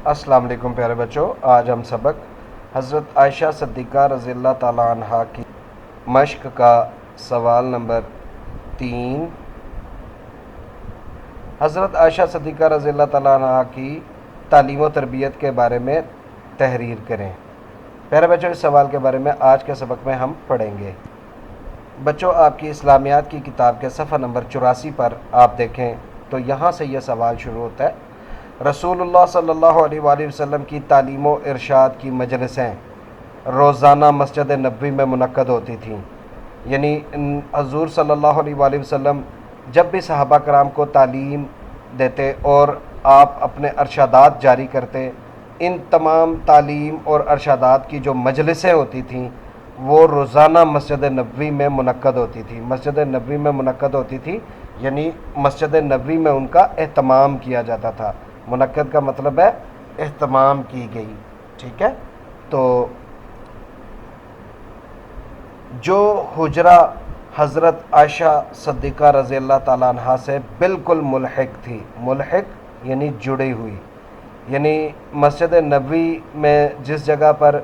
السلام علیکم پیارے بچوں، آج ہم سبق حضرت عائشہ صدیقہ رضی اللہ تعالیٰ عنہ کی مشق کا سوال نمبر 3 حضرت عائشہ صدیقہ رضی اللہ تعالیٰ عنہ کی تعلیم و تربیت کے بارے میں تحریر کریں۔ پیارے بچوں، اس سوال کے بارے میں آج کے سبق میں ہم پڑھیں گے۔ بچوں، آپ کی اسلامیات کی کتاب کے صفحہ نمبر 84 پر آپ دیکھیں تو یہاں سے یہ سوال شروع ہوتا ہے۔ رسول اللہ صلی اللہ علیہ وآلہ وسلم کی تعلیم و ارشاد کی مجلسیں روزانہ مسجد نبوی میں منعقد ہوتی تھیں، یعنی حضور صلی اللہ علیہ وآلہ وسلم جب بھی صحابہ کرام کو تعلیم دیتے اور آپ اپنے ارشادات جاری کرتے، ان تمام تعلیم اور ارشادات کی جو مجلسیں ہوتی تھیں وہ روزانہ مسجد نبوی میں منعقد ہوتی تھی۔ مسجد نبوی میں منعقد ہوتی تھی یعنی مسجد نبوی میں ان کا اہتمام کیا جاتا تھا۔ منعقد کا مطلب ہے اہتمام کی گئی، ٹھیک ہے۔ تو جو حجرہ حضرت عائشہ صدیقہ رضی اللہ تعالیٰ عنہ سے بالکل ملحق تھی، ملحق یعنی جڑی ہوئی، یعنی مسجد نبوی میں جس جگہ پر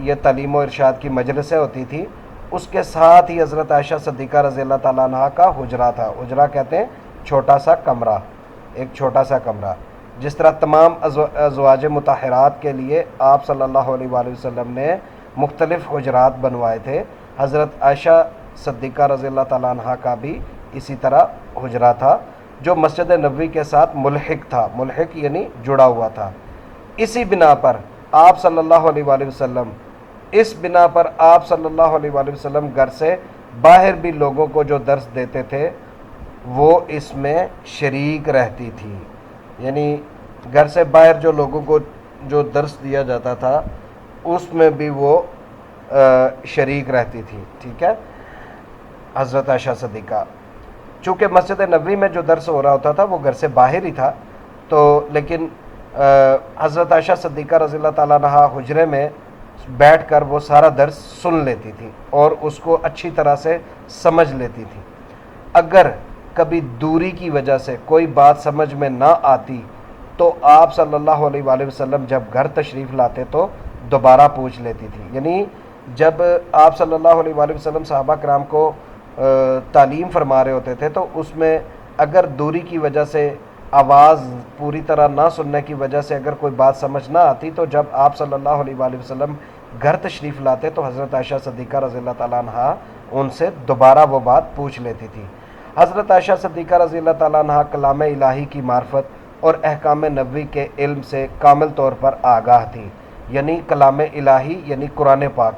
یہ تعلیم و ارشاد کی مجلسیں ہوتی تھی اس کے ساتھ ہی حضرت عائشہ صدیقہ رضی اللہ تعالیٰ عنہ کا حجرہ تھا۔ حجرہ کہتے ہیں چھوٹا سا کمرہ، ایک چھوٹا سا کمرہ۔ جس طرح تمام ازواج مطہرات کے لیے آپ صلی اللہ علیہ وآلہ وسلم نے مختلف حجرات بنوائے تھے، حضرت عائشہ صدیقہ رضی اللہ تعالیٰ عنہ کا بھی اسی طرح حجرہ تھا جو مسجد نبوی کے ساتھ ملحق تھا، ملحق یعنی جڑا ہوا تھا۔ اسی بنا پر آپ صلی اللہ علیہ وآلہ وسلم اس بنا پر آپ صلی اللہ علیہ وآلہ وسلم گھر سے باہر بھی لوگوں کو جو درس دیتے تھے وہ اس میں شریک رہتی تھی، یعنی گھر سے باہر جو لوگوں کو جو درس دیا جاتا تھا اس میں بھی وہ شریک رہتی تھی، ٹھیک ہے۔ حضرت عائشہ صدیقہ چونکہ مسجد نبوی میں جو درس ہو رہا ہوتا تھا وہ گھر سے باہر ہی تھا، تو لیکن حضرت عائشہ صدیقہ رضی اللہ تعالیٰ عنہ حجرے میں بیٹھ کر وہ سارا درس سن لیتی تھی اور اس کو اچھی طرح سے سمجھ لیتی تھی۔ اگر کبھی دوری کی وجہ سے کوئی بات سمجھ میں نہ آتی تو آپ صلی اللہ علیہ وآلہ وسلم جب گھر تشریف لاتے تو دوبارہ پوچھ لیتی تھی، یعنی جب آپ صلی اللہ علیہ وآلہ وسلم صحابہ کرام کو تعلیم فرما رہے ہوتے تھے تو اس میں اگر دوری کی وجہ سے آواز پوری طرح نہ سننے کی وجہ سے اگر کوئی بات سمجھ نہ آتی تو جب آپ صلی اللہ علیہ وآلہ وسلم گھر تشریف لاتے تو حضرت عائشہ صدیقہ رضی اللہ تعالیٰ عنہ ان سے دوبارہ وہ بات پوچھ لیتی تھی۔ حضرت عائشہ صدیقہ رضی اللہ تعالیٰ عنہ کلام الہی کی معرفت اور احکام نبوی کے علم سے کامل طور پر آگاہ تھی، یعنی کلام الہی یعنی قرآن پاک،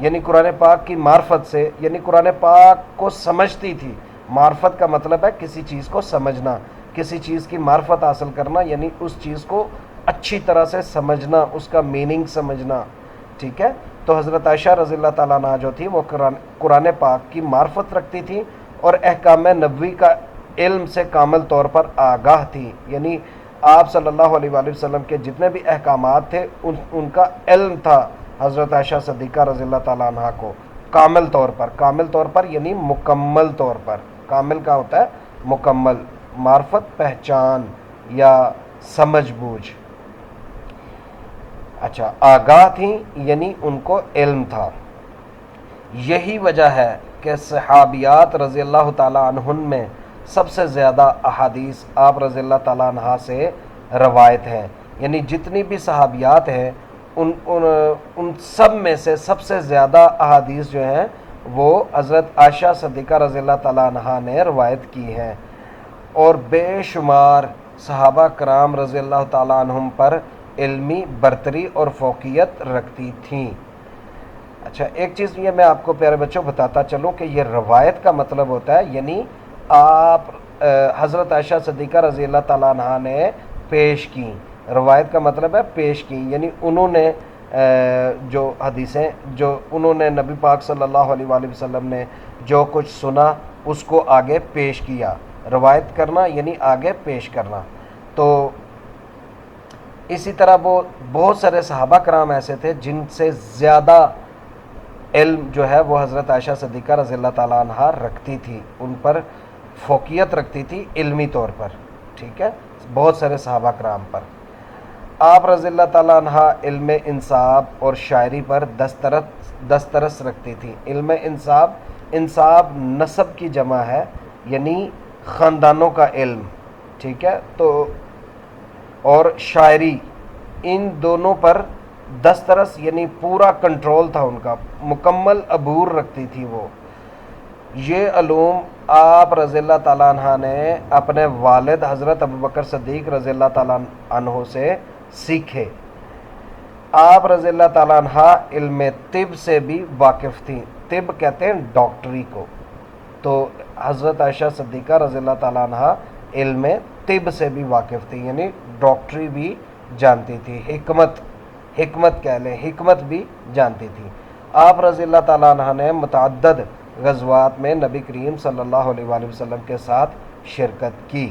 یعنی قرآن پاک کی معرفت سے، یعنی قرآن پاک کو سمجھتی تھی۔ معرفت کا مطلب ہے کسی چیز کو سمجھنا، کسی چیز کی معرفت حاصل کرنا، یعنی اس چیز کو اچھی طرح سے سمجھنا، اس کا میننگ سمجھنا، ٹھیک ہے۔ تو حضرت عائشہ رضی اللہ تعالیٰ عنہ جو تھی وہ قرآن پاک کی معرفت رکھتی تھی اور احکام نبوی کا علم سے کامل طور پر آگاہ تھی، یعنی آپ صلی اللہ علیہ وآلہ وسلم کے جتنے بھی احکامات تھے ان کا علم تھا حضرت عائشہ صدیقہ رضی اللہ تعالیٰ عنہ کو کامل طور پر یعنی مکمل طور پر۔ کامل کا ہوتا ہے مکمل، معرفت پہچان یا سمجھ بوجھ۔ اچھا، آگاہ تھیں یعنی ان کو علم تھا۔ یہی وجہ ہے کہ صحابیات رضی اللہ تعالیٰ عنہن میں سب سے زیادہ احادیث آپ رضی اللہ تعالیٰ عنہ سے روایت ہیں، یعنی جتنی بھی صحابیات ہیں ان سب میں سے سب سے زیادہ احادیث جو ہیں وہ حضرت عائشہ صدیقہ رضی اللہ تعالیٰ عنہ نے روایت کی ہیں، اور بے شمار صحابہ کرام رضی اللہ تعالیٰ عنہم پر علمی برتری اور فوقیت رکھتی تھیں۔ اچھا، ایک چیز یہ میں آپ کو پیارے بچوں بتاتا چلوں کہ یہ روایت کا مطلب ہوتا ہے یعنی آپ حضرت عائشہ صدیقہ رضی اللہ تعالیٰ عنہ نے پیش کی۔ روایت کا مطلب ہے پیش کی، یعنی انہوں نے جو حدیثیں جو انہوں نے نبی پاک صلی اللہ علیہ وآلہ وسلم نے جو کچھ سنا اس کو آگے پیش کیا۔ روایت کرنا یعنی آگے پیش کرنا۔ تو اسی طرح وہ بہت سارے صحابہ کرام ایسے تھے جن سے زیادہ علم جو ہے وہ حضرت عائشہ صدیقہ رضی اللہ تعالیٰ عنہ رکھتی تھی، ان پر فوقیت رکھتی تھی علمی طور پر، ٹھیک ہے، بہت سارے صحابہ کرام پر۔ آپ رضی اللہ تعالیٰ عنہ علم انصاب اور شاعری پر دسترس رکھتی تھی۔ علم انصاب نسب کی جمع ہے، یعنی خاندانوں کا علم، ٹھیک ہے، تو اور شاعری، ان دونوں پر دسترس یعنی پورا کنٹرول تھا ان کا، مکمل عبور رکھتی تھی وہ۔ یہ علوم آپ رضی اللہ تعالیٰ عنہ نے اپنے والد حضرت ابوبکر صدیق رضی اللہ تعالیٰ عنہ سے سیکھے۔ آپ رضی اللہ تعالیٰ عنہ علم طب سے بھی واقف تھیں۔ طب کہتے ہیں ڈاکٹری کو، تو حضرت عائشہ صدیقہ رضی اللہ تعالیٰ عنہ علم طب سے بھی واقف تھی، یعنی ڈاکٹری بھی جانتی تھی، حکمت کہہ لیں، حکمت بھی جانتی تھی۔ آپ رضی اللہ تعالیٰ عنہ نے متعدد غزوات میں نبی کریم صلی اللہ علیہ وآلہ وسلم کے ساتھ شرکت کی۔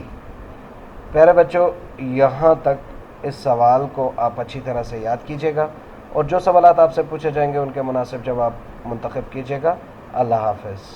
پیارے بچوں، یہاں تک اس سوال کو آپ اچھی طرح سے یاد کیجیے گا، اور جو سوالات آپ سے پوچھے جائیں گے ان کے مناسب جواب منتخب کیجیے گا۔ اللہ حافظ۔